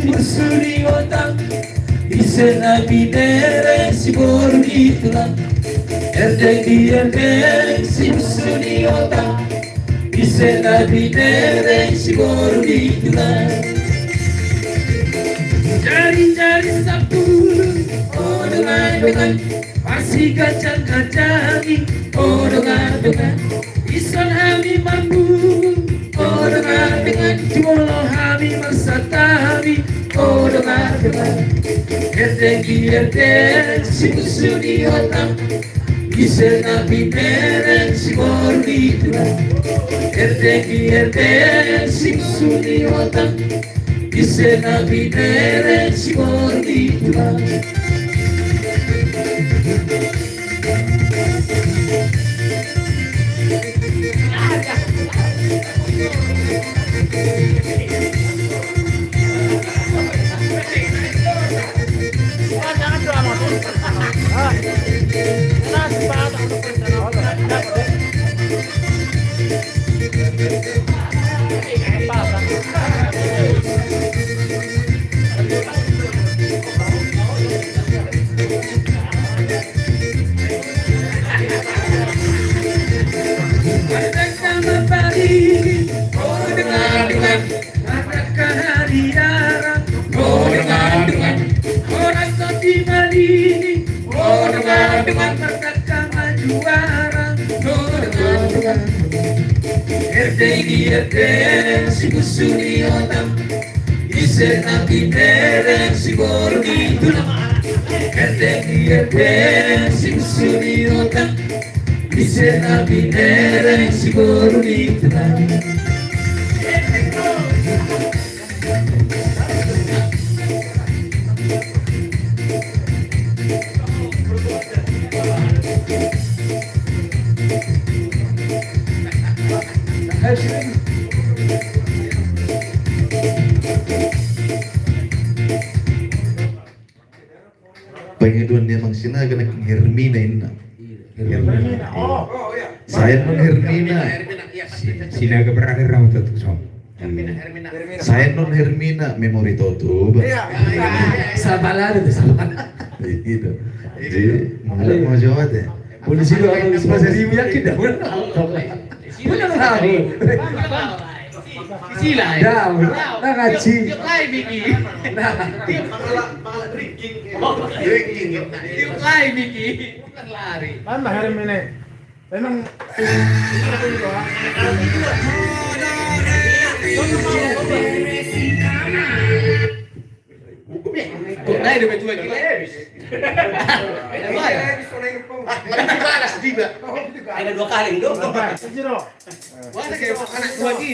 Bersuri otak Isena bidere si bordi tulang Erdek si bersuri otak Isena bidere si bordi tulang Jari-jari sepuluh Oh dengan Masih kacang-kacangi Oh dengan Ison hami mampu Oh dengan Jumlah hami marsatami Oh dengan Erdek si bersuri otak Isena bidere si bordi tulang Erdek si bersuri otak Isena bidere si bordi tulang Erdek si bersuri otak Isena bidere si bordi tulang Erdek si bersuri otak Isena bidere si bordi tulang Pengeduan dia mangsina kena Hermina inna. Hermina. Oh iya. Saya non Hermina. Sinaga berakhir rambut tuh so. Hermina. Saya non Hermina memori toto. Iya. Sabalah itu sabalah. Itu. Jadi mau jawab deh. Polisi lu harus masih yakin dah. Bukan tahu. Sila ya. Nah ngaji. Tiap lain Miki. Nah. Malah drinking. Tiap lain Miki. Bukan lari. Mana hari ini? Memang kok naik udah 2 kilo. Ada 2 kali dong. Wah, kayak anak 2 ki.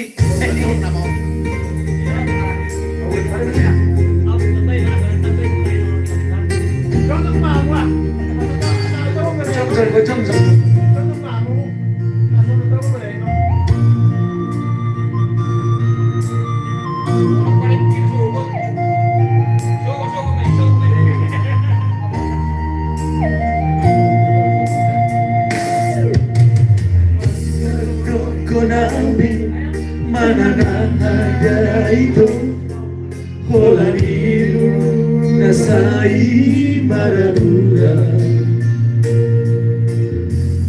Mana ada itu Holaniru nasai marabura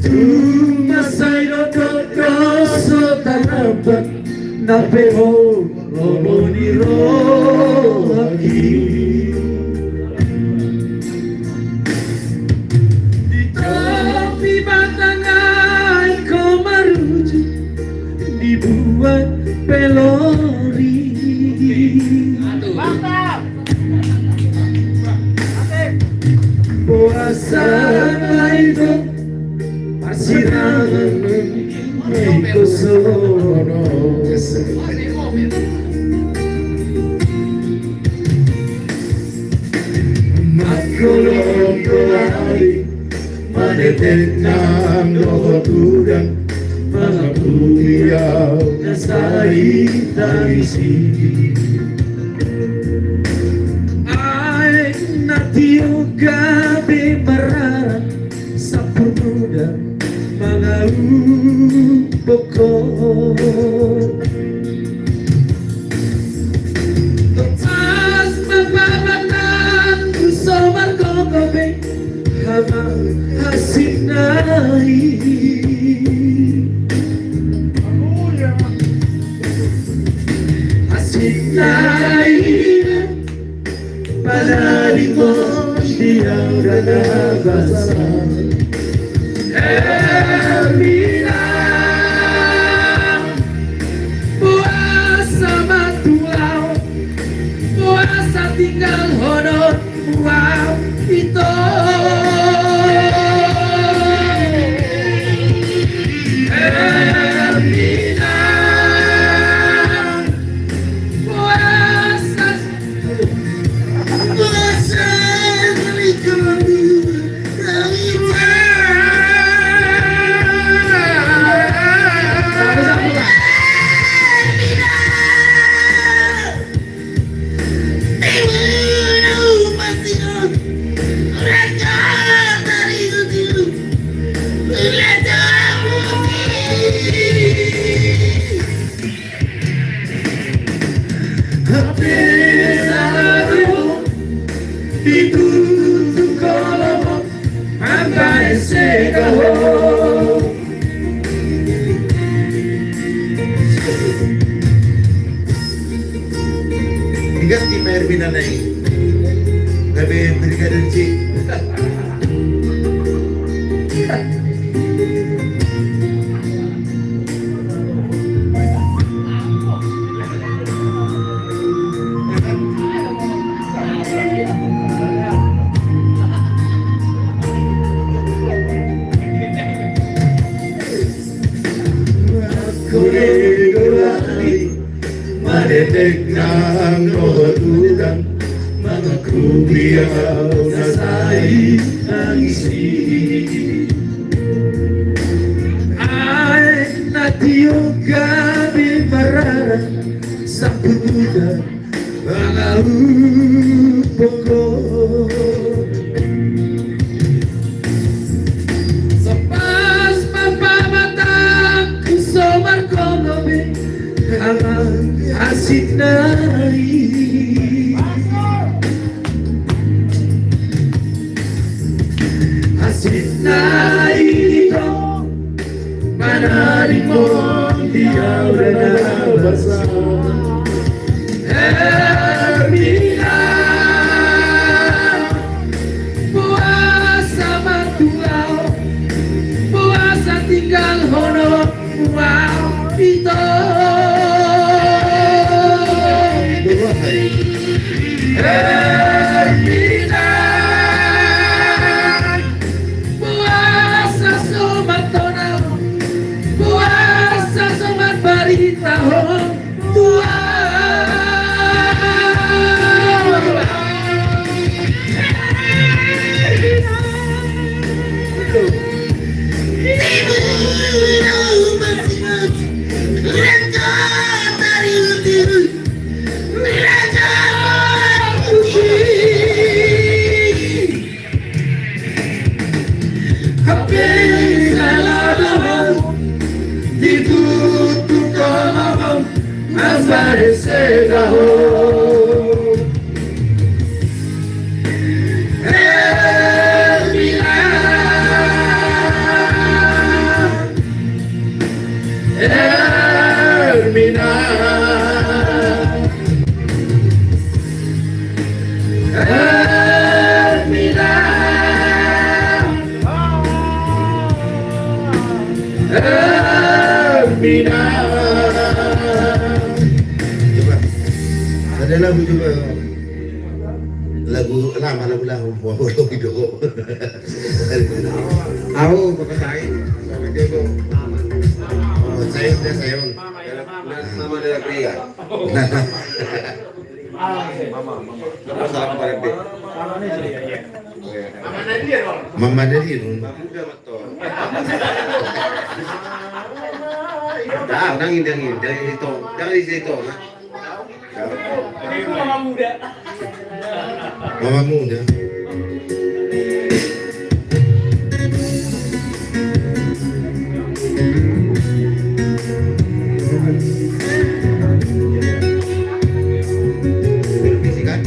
Tu masai no koso tanapa Napeho loloniro aki Di topi batangan komaruju Dibuat pelori mantap. Puasa itu Pasirangan Eko sono nasa'y tangisi. Ay natiyong gabi mararang sa puno ng mga ubok ko. Mas mababatang gusto magkagabi habang hasinay. Hasinay panalig mo di ang nabasa. Hermina, buwas sa matulaw, buwas sa tinggal honor, wow, ito. Hermina, buwas sa likod. Ditutup kalau hamba segala. Ganti Pak Erwin na gabi Brigadir J. Madedek ng notudan, mga kubiyaw na sa'y tangisi. Ay natiyong gabi mararang sa punutan, mga ubok ko. Sa pas mapamatang kusomar ko gabi, ang hasinay. Hasinay ito, manalig mo, di ang nabasa. Hermina, buwas sa matulaw, buwas sa tinggal honor, wow, ito. Hermina, buwas sa sumatonaw, buwas sa sumabaritahon, buwas. Ditutup kalau mas parece gaho. Hermina, Hermina, Hermina, Hermina. Coba, ada lagu juga, lagu lama lagu Walau Hidup. Aku pakai saya. Oh, saya. Nama dia pria. Mama salah kemarin deh. Mama Nadir. Muda betul. nangin. Jangan itu. Jangan di situ. Mama muda. Mama muda. Bisikan.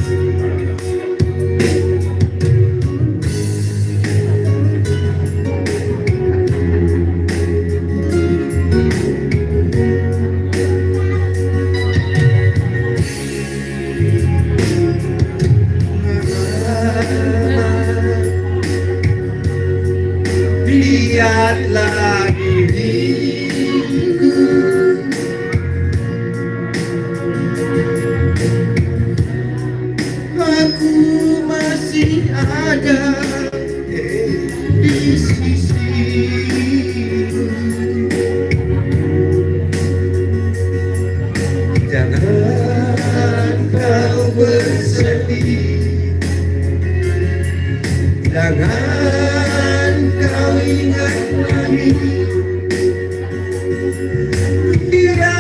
Lihatlah diriku, aku masih ada di sisimu. Jangan kau bersedih, jangan kau ingat lagi dia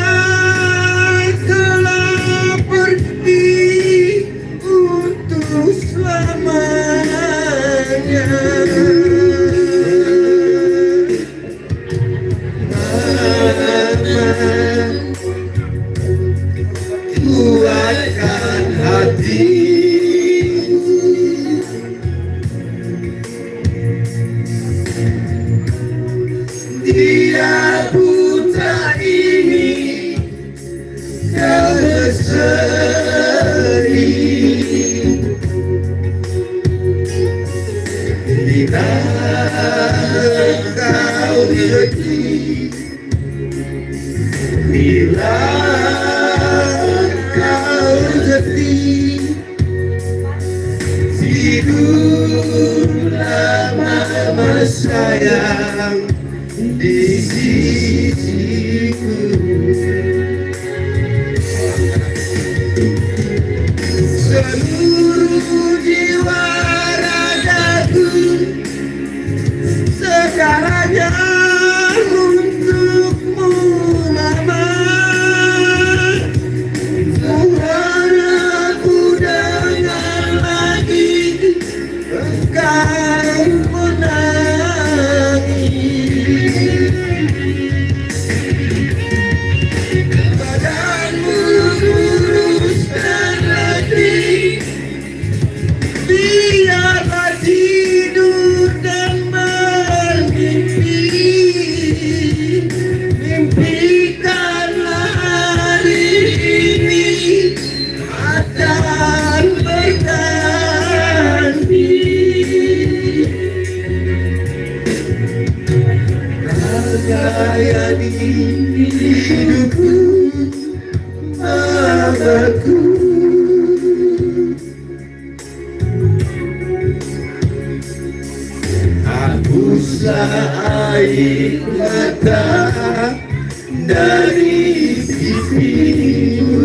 telah pergi untuk selamanya. Kuatkan hatimu, dia putra ini kau bersedih. Bila kau sedih, bila kau sedih, tidurlah mama sayang di sisiku. Seluruh jiwa ragaku segalanya untukmu mama. Tuhan aku dengar lagi engkau menangis. Badanmu lurus dan letih, biarlah tidur dan bermimpi. Mimpikanlah hari ini akan berganti. Gaya di hidupku, mamaku. Hapuslah air mata dari pipimu.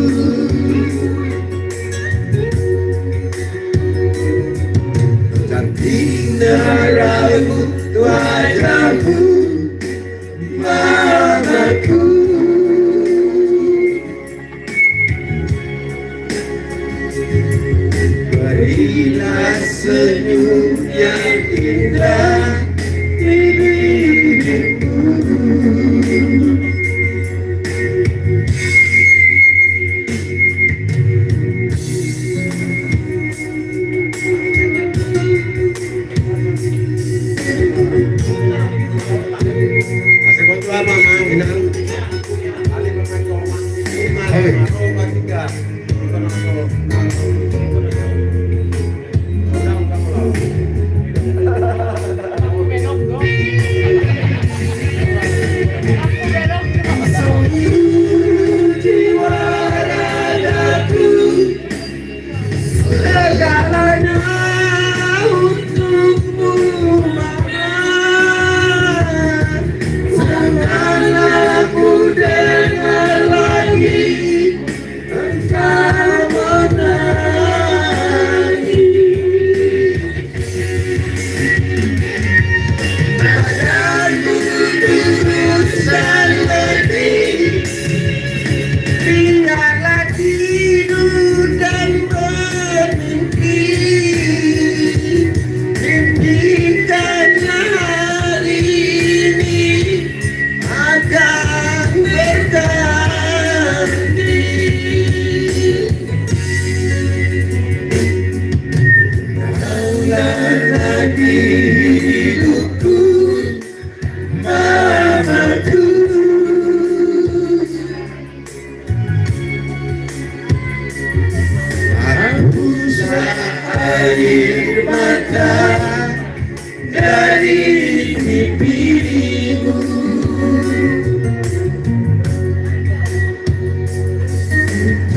Cantiklah rambut wajahmu, mamaku. Berilah senyum yang indah di bibirmu. Hace cuánto ama más, Minang? Jiwa ragaku segalanya untukmu mama. Janganlah ku dengar lagi engkau menangis. Badanmu lurus dan letih,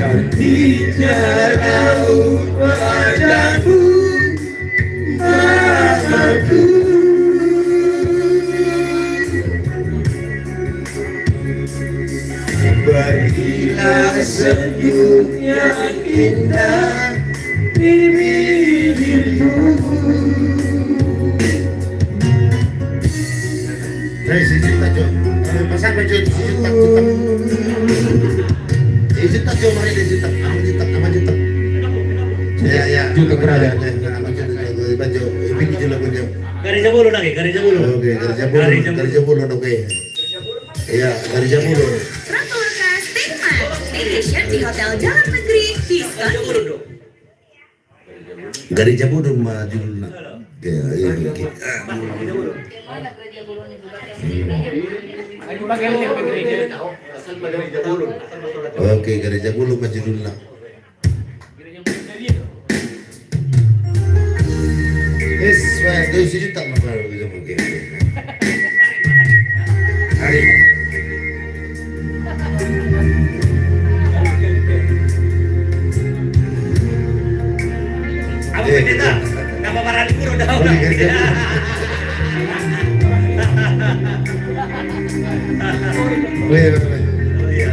Bicara padaku aku. Berilah senyum yang indah di bibirmu. Dari sejuta Jo, pasang baju itu sejuta. Sejuta Jo, mari deh sejuta, sama juta. Ya. Juta berada. Sama juta baju, ini jual baju. Garis bulu lagi, garis bulu. Oke, garis bulu, oke. Iya, garis bulu. Traveloka Stayman, staycation di Hotel Jalan Negeri, diskon hidup. Garis bulu mah judulnya. Ya, oke. Oke, gereja bulu mah judulnya. Yes, wah, 2 juta mah baru bisa mungkin. Hari. Apa pendeta? Nama para libur udah. Weh. Iya.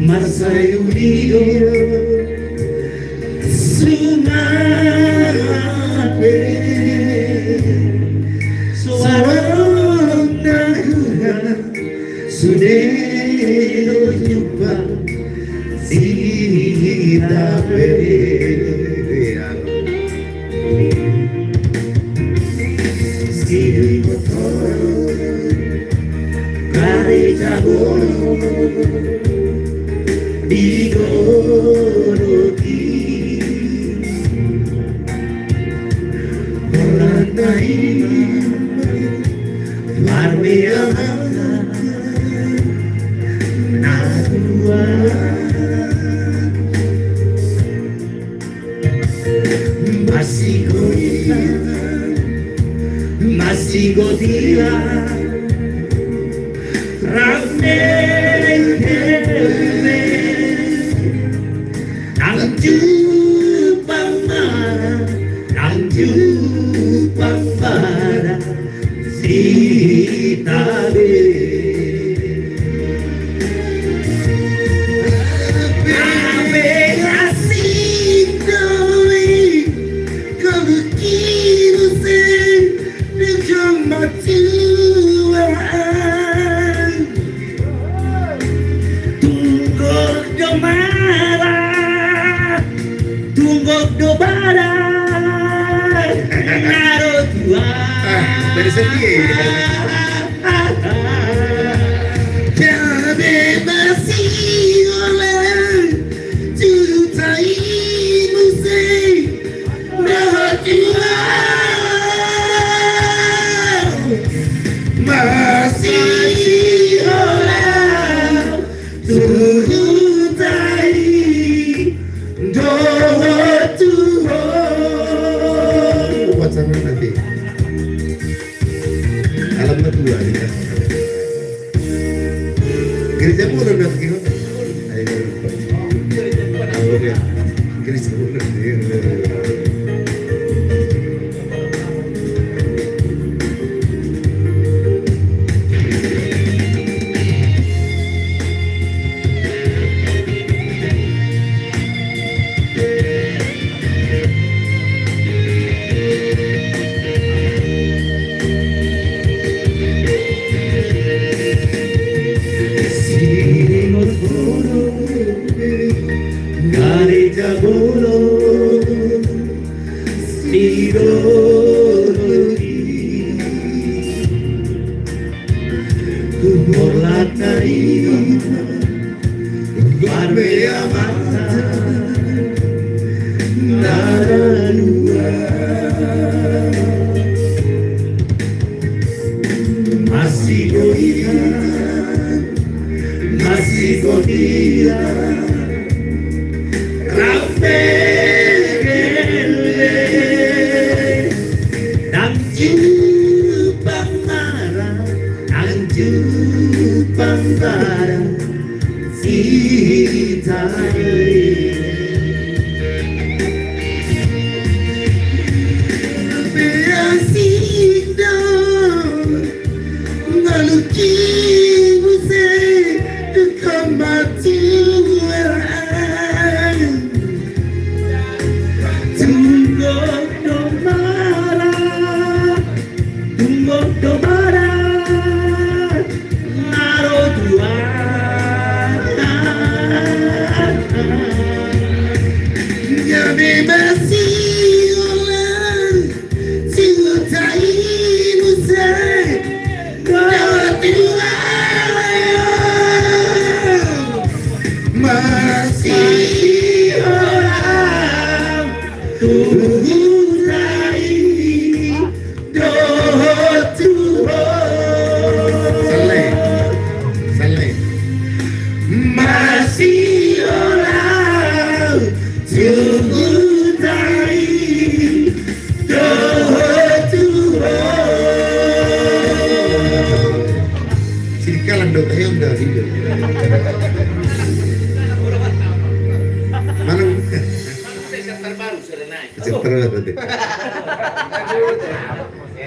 Mas unido sumape sarana sudah jumpa sida siri motor kare jabon digoroti melandai marmeana nadua masih godia rame Jupang para sitabe ave asidoi como quiero ser de chamatuan tunggok domara tunggok dobara Dari sendiri. dia Rafaele Nang jupang marah Nang jupang marah Si Thai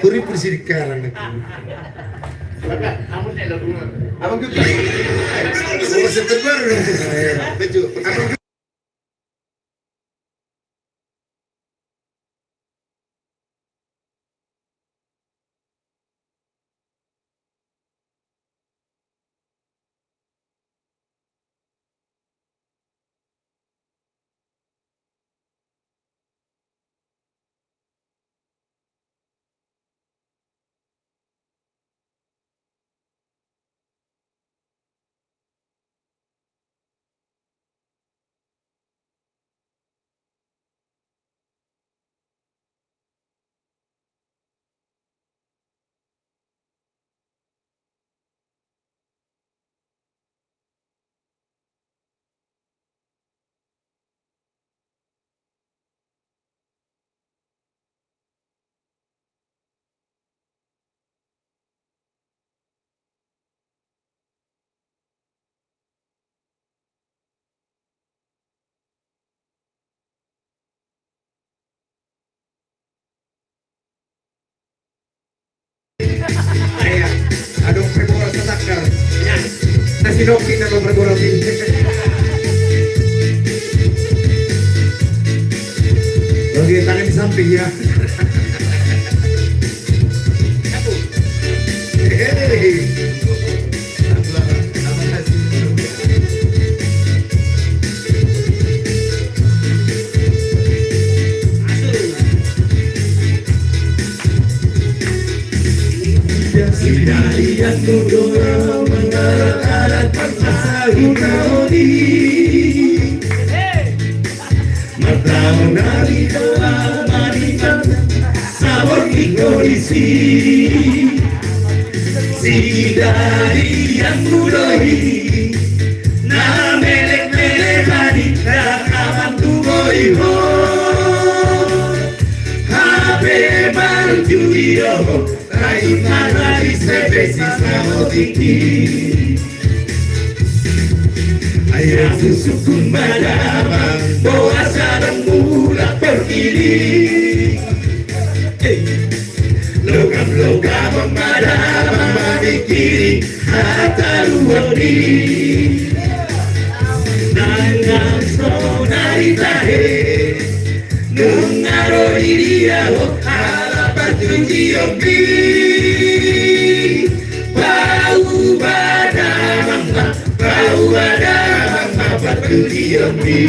Puri persirikalan abang juga terbaru abang Aduh, perbola setakar. Nasi noki nama perbola ini. Oke, tangan di samping ya. Dari yang mudora mengarat-arat pasahi kaoni Matau nari doa manikan sabor kondisi Si dari yang mudoi na melek-melek hari rakaman tugoi ho Habe manjuyo Raimana sebesi samotiki Ayah susukun madama Boa sarang mula perkiri Logam-logam madama Madikiri hata luwani Nangang sonari tahe Nungaro iriao Tunjiopi bau ada mama Tunjiopi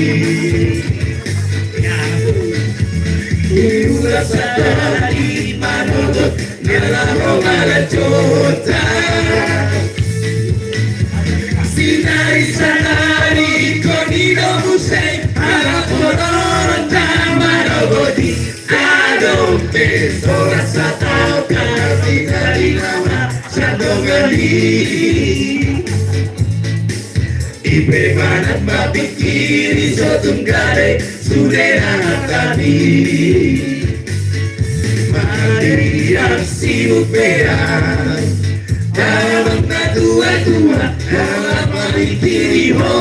Rasa dari manogot Ngelaro malacota Sinari sanari Konino musei Harap monoron Tamarogodi Adon peso rasa tau Kasi dari nama Satu gali mapikiri sotunggare sudena tadi mari yang sibuk beran dalam tua-tua dalam mapikiri ho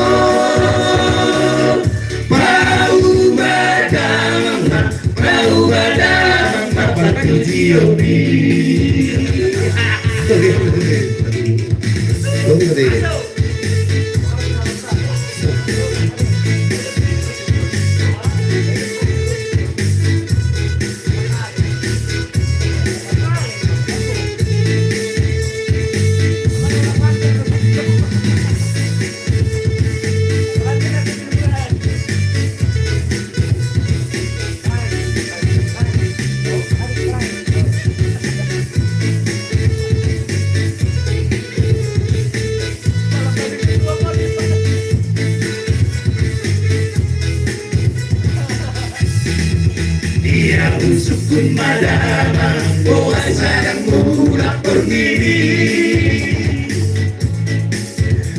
bau badang batu jiobi Dia usukun madama Boa sarang mula permini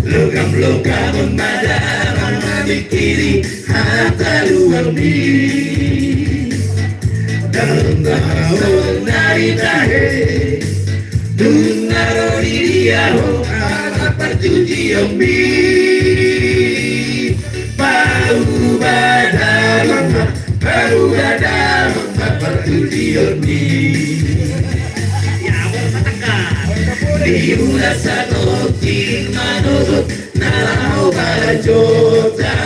Logam-logam madama Mabikiri hata luang ni Dalam tahun dari tahe Dunaro di dia ho Anak percuci ombi Bau badang baru ada pertujuan Ya, boleh katakan. di bulan satu menurut nalau balajota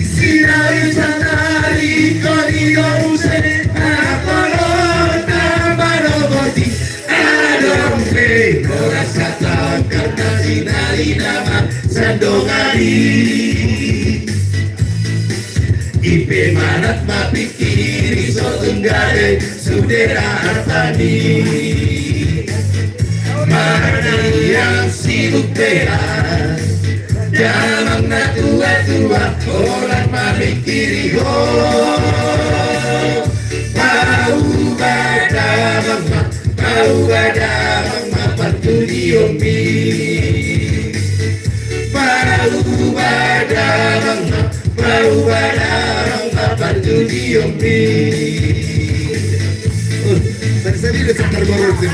sinari sanari koriose akorona baroboti adompe koras kata karena sinari nama sandongari Ipe manat mapikiri sotunggare sudera hartani Mana yang sibuk beran Jangan na tua-tua orang mapikiri ho Bau badang patudi ombi Bau badang patudi ombi Tadi udah sekitar baru sih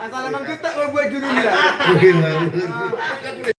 Asal emang kita kalau buat judulnya. Oke,